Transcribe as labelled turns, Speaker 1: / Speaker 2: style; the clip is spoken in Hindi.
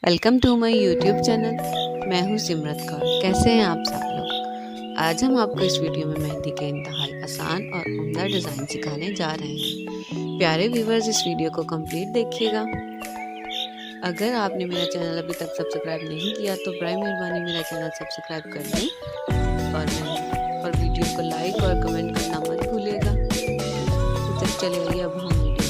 Speaker 1: Welcome to my YouTube channel. मैं हूँ सिमरत कौर। कैसे हैं आप सब लोग। आज हम आपको इस वीडियो में मेहंदी के इंतहाई आसान और उम्दा डिज़ाइन सिखाने जा रहे हैं। प्यारे व्यूवर्स, इस वीडियो को कंप्लीट देखिएगा। अगर आपने मेरा चैनल अभी तक सब्सक्राइब नहीं किया तो बराए मेहरबानी मेरा चैनल सब्सक्राइब कर दें और वीडियो को लाइक और कमेंट करना मत भूलिएगा। तो चलिए अब हम वीडियो